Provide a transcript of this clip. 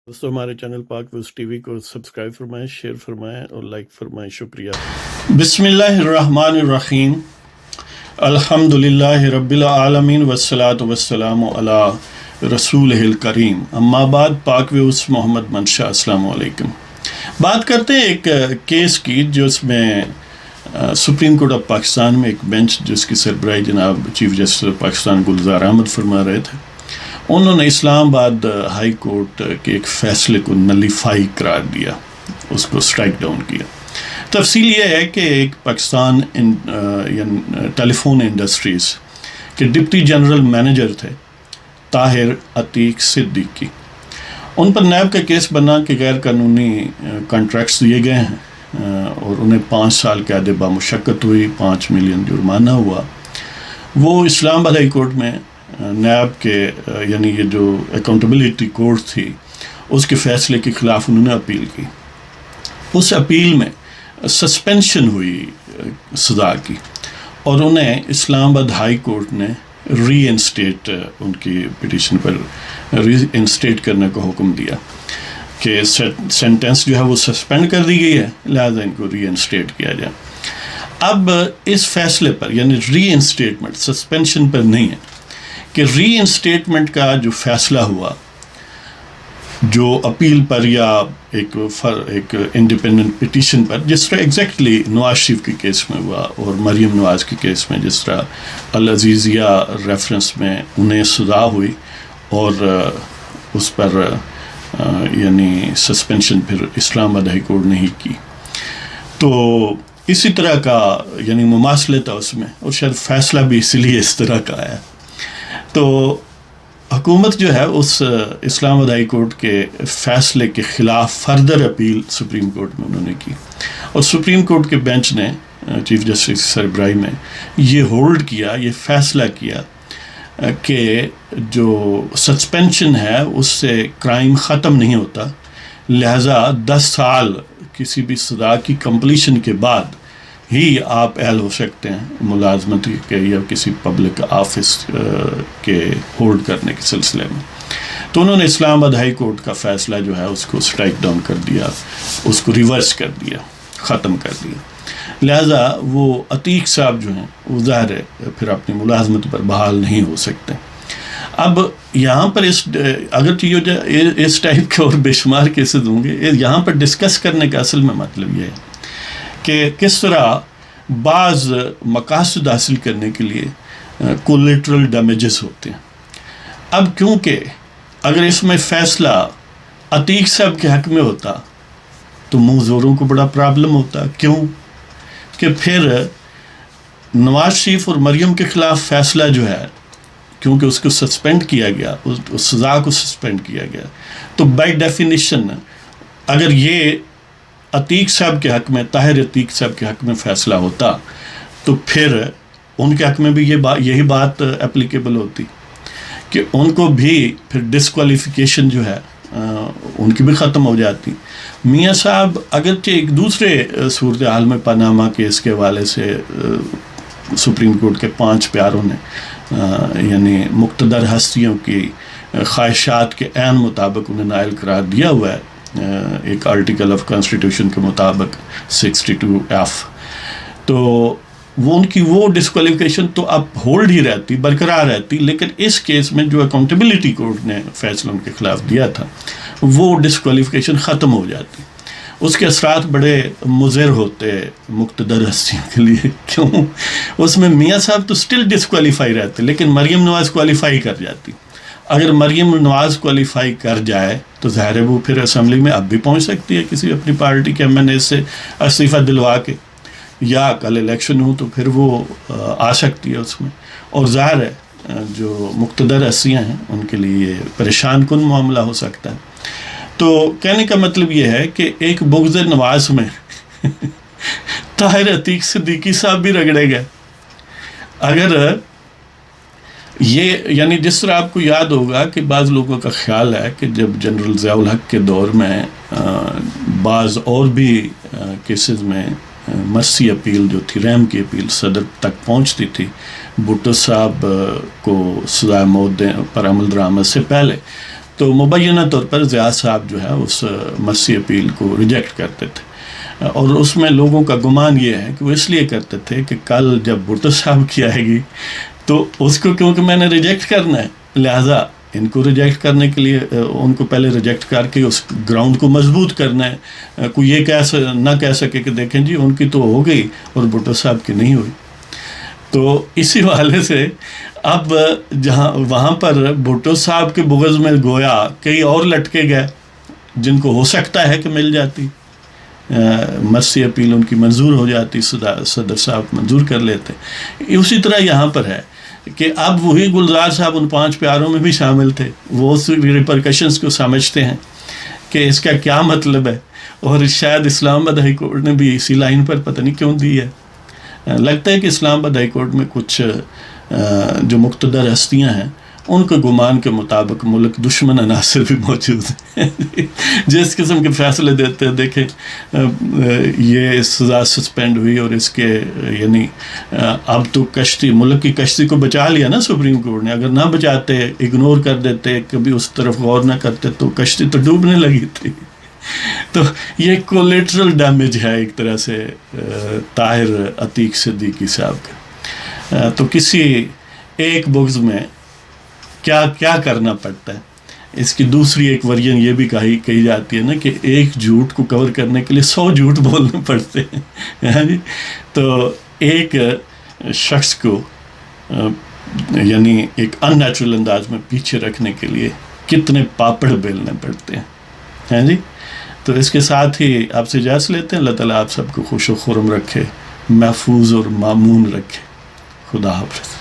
दोस्तों हमारे चैनल पाक व्यूज़ टीवी को सब्सक्राइब फरमाएं, शेयर फरमाएं और लाइक फरमाएं। शुक्रिया। बिस्मिल्लाहिर्रहमानिर्रहीम। अल्हम्दुलिल्लाहि रब्बिल आलमीन वस्सलातु वस्सलामु अला रसूलिहिल करीम। अम्मा बाद। पाक व्यूज़ मोहम्मद मंशा, अस्सलामु अलैकुम। बात करते हैं एक केस की जिसमें सुप्रीम कोर्ट ऑफ पाकिस्तान में एक बेंच जिसकी सरबराही जनाब चीफ जस्टिस ऑफ पाकिस्तान गुलजार अहमद फरमा रहे थे, उन्होंने इस्लामाबाद हाई कोर्ट के एक फ़ैसले को नलीफाई करार दिया, उसको स्ट्राइक डाउन किया। तफसील ये है कि एक पाकिस्तान टेलीफोन इंडस्ट्रीज़ के डिप्टी जनरल मैनेजर थे ताहिर अतीक सिद्दीकी, उन पर नैब का केस बना कि गैर कानूनी कॉन्ट्रैक्ट्स दिए गए हैं और उन्हें 5 साल कैद बामुशक्कत हुई, 5 मिलियन जुर्माना हुआ। वो इस्लामाबाद हाई कोर्ट में नैब के यानी ये जो अकाउंटेबिलिटी कोर्ट थी उसके फ़ैसले के ख़िलाफ़ उन्होंने अपील की। उस अपील में सस्पेंशन हुई सज़ा की और उन्हें इस्लामाबाद हाई कोर्ट ने रीइंस्टेट उनकी पिटीशन पर रीइंस्टेट करने का हुक्म दिया कि सेंटेंस जो है वो सस्पेंड कर दी गई है, लिहाजा इनको रीइंस्टेट किया जाए। अब इस फैसले पर यानी रीइंस्टेटमेंट, सस्पेंशन पर नहीं है, कि रीइंस्टेटमेंट का जो फ़ैसला हुआ जो अपील पर या एक इंडिपेंडेंट पिटीशन पर, जिस तरह एग्जैक्टली नवाज शरीफ के केस में हुआ और मरीम नवाज के केस में जिस तरह अल अजीज़िया रेफरेंस में उन्हें सज़ा हुई और उस पर यानी सस्पेंशन फिर इस्लामाबाद हाई कोर्ट ने ही की, तो इसी तरह का यानी मुमासलत था उसमें और शायद फ़ैसला भी इसलिए इस तरह का आया। तो हुकूमत जो है उस इस्लामाबाद हाई कोर्ट के फ़ैसले के ख़िलाफ़ फर्दर अपील सुप्रीम कोर्ट में उन्होंने की और सुप्रीम कोर्ट के बेंच ने चीफ जस्टिस की सरबराही में ये होल्ड किया, ये फ़ैसला किया कि जो सस्पेंशन है उससे क्राइम ख़त्म नहीं होता, लिहाजा 10 साल किसी भी सज़ा की कंप्लीशन के बाद ही आप अहल हो सकते हैं मुलाजमत के या किसी पब्लिक ऑफिस के होल्ड करने के सिलसिले में। तो उन्होंने इस्लामाबाद हाई कोर्ट का फ़ैसला जो है उसको स्ट्राइक डाउन कर दिया, उसको रिवर्स कर दिया, ख़त्म कर दिया। लिहाजा वो अतीक साहब जो हैं वो ज़ाहिर है फिर अपनी मुलाजमत पर बहाल नहीं हो सकते। अब यहाँ पर इस टाइप के और बेशुमार केसेस होंगे, यहाँ पर डिस्कस करने का असल में मतलब ये है कि किस तरह बाज़ मकासद हासिल करने के लिए कोलेटरल डैमेजेस होते हैं। अब क्योंकि अगर इसमें फ़ैसला अतीक साहब के हक़ में होता तो मुज़ोरों को बड़ा प्रॉब्लम होता। क्यों कि फिर नवाज शरीफ और मरीम के ख़िलाफ़ फ़ैसला जो है, क्योंकि उसको सस्पेंड किया गया, उस सज़ा को सस्पेंड किया गया, तो बाय डेफिनेशन अगर ये अतीक साहब के हक़ में, ताहिर अतीक साहब के हक़ में फ़ैसला होता तो फिर उनके हक़ में भी यही बात एप्लीकेबल होती कि उनको भी फिर डिस्क्वालिफ़िकेशन जो है उनकी भी ख़त्म हो जाती। मियाँ साहब अगरचे एक दूसरे सूरत हाल में पनामा केस के हवाले से सुप्रीम कोर्ट के 5 प्यारों ने यानी मुक़्तदर हस्तियों की ख्वाहिशात के ऐन मुताबिक उन्हें नाइल करार दिया हुआ है एक आर्टिकल ऑफ कॉन्स्टिट्यूशन के मुताबिक 62F, तो वो उनकी वो डिस्क्वालिफिकेशन तो अब होल्ड ही रहती, बरकरार रहती, लेकिन इस केस में जो अकाउंटेबिलिटी कोर्ट ने फ़ैसला उनके ख़िलाफ़ दिया था वो डिस्क्वालिफिकेशन ख़त्म हो जाती। उसके असरात बड़े मुज़र होते मुक़्तदर हस्तियों के लिए। क्यों? उसमें मियाँ साहब तो स्टिल डिस्क्वालीफाई रहते, लेकिन मरीम नवाज़ क्वालिफ़ाई कर जाती। अगर मरीम नवाज़ क्वालिफ़ाई कर जाए तो ज़ाहिर है वो फिर असम्बली में अब भी पहुंच सकती है किसी अपनी पार्टी के MNA से इस्तीफ़ा दिलवा के, या कल इलेक्शन हो तो फिर वो आ सकती है उसमें। और ज़ाहिर है जो मुक़्तदर हस्तियाँ हैं उनके लिए परेशान कुन मामला हो सकता है। तो कहने का मतलब ये है कि एक बुग़्ज़ नवाज़ में ताहिर अतीक सिद्दीकी साहब भी रगड़े गए। अगर ये यानी जिस तरह आपको याद होगा कि बाज़ लोगों का ख्याल है कि जब जनरल ज़ियाउल हक़ के दौर में बाज़ और भी केसेस में मर्सी अपील जो थी, रहम की अपील सदर तक पहुंचती थी, भुट्टो साहब को सज़ा मौत पर अमल दरामद से पहले, تو مبینہ طور پر زیاد صاحب جو ہے اس مرسی اپیل کو ریجیکٹ کرتے تھے، اور اس میں لوگوں کا گمان یہ ہے کہ وہ اس لیے کرتے تھے کہ کل جب بھٹو صاحب کی آئے گی تو اس کو کیونکہ میں نے ریجیکٹ کرنا ہے، لہٰذا ان کو ریجیکٹ کرنے کے لیے ان کو پہلے ریجیکٹ کر کے اس گراؤنڈ کو مضبوط کرنا ہے، کوئی یہ نہ کہہ سکے کہ دیکھیں جی ان کی تو ہو گئی اور بھٹو صاحب کی نہیں ہوئی۔ تو اسی حوالے سے اب جہاں وہاں پر بھٹو صاحب کے بغض میں گویا کئی اور لٹکے گئے جن کو ہو سکتا ہے کہ مل جاتی، مرسی اپیل ان کی منظور ہو جاتی، صدر صاحب منظور کر لیتے۔ اسی طرح یہاں پر ہے کہ اب وہی گلزار صاحب ان 5 پیاروں میں بھی شامل تھے، وہ اس ریپرکشنز کو سمجھتے ہیں کہ اس کا کیا مطلب ہے، اور شاید اسلام آباد ہائی کورٹ نے بھی اسی لائن پر پتہ نہیں کیوں دی ہے۔ لگتا ہے کہ اسلام آباد ہائی کورٹ میں کچھ جو مقتدر ہستیاں ہیں ان کے گمان کے مطابق ملک دشمن عناصر بھی موجود ہیں جس قسم کے فیصلے دیتے ہیں۔ دیکھیں یہ سزا سسپینڈ ہوئی اور اس کے یعنی اب تو کشتی، ملک کی کشتی کو بچا لیا نا سپریم کورٹ نے، اگر نہ بچاتے، اگنور کر دیتے، کبھی اس طرف غور نہ کرتے تو کشتی تو ڈوبنے لگی تھی۔ تو یہ کولیٹرل ڈیمیج ہے ایک طرح سے طاہر عتیق صدیقی صاحب کا۔ تو کسی ایک بغض میں کیا کرنا پڑتا ہے، اس کی دوسری ایک ورژن یہ بھی کہی جاتی ہے نا کہ ایک جھوٹ کو کور کرنے کے لیے 100 جھوٹ بولنے پڑتے ہیں۔ تو ایک شخص کو یعنی ایک ان نیچرل انداز میں پیچھے رکھنے کے لیے کتنے پاپڑ بیلنے پڑتے ہیں جی۔ تو اس کے ساتھ ہی آپ سے اجازت لیتے ہیں۔ اللہ تعالیٰ آپ سب کو خوش و خرم رکھے، محفوظ اور مامون رکھے۔ خدا حافظ۔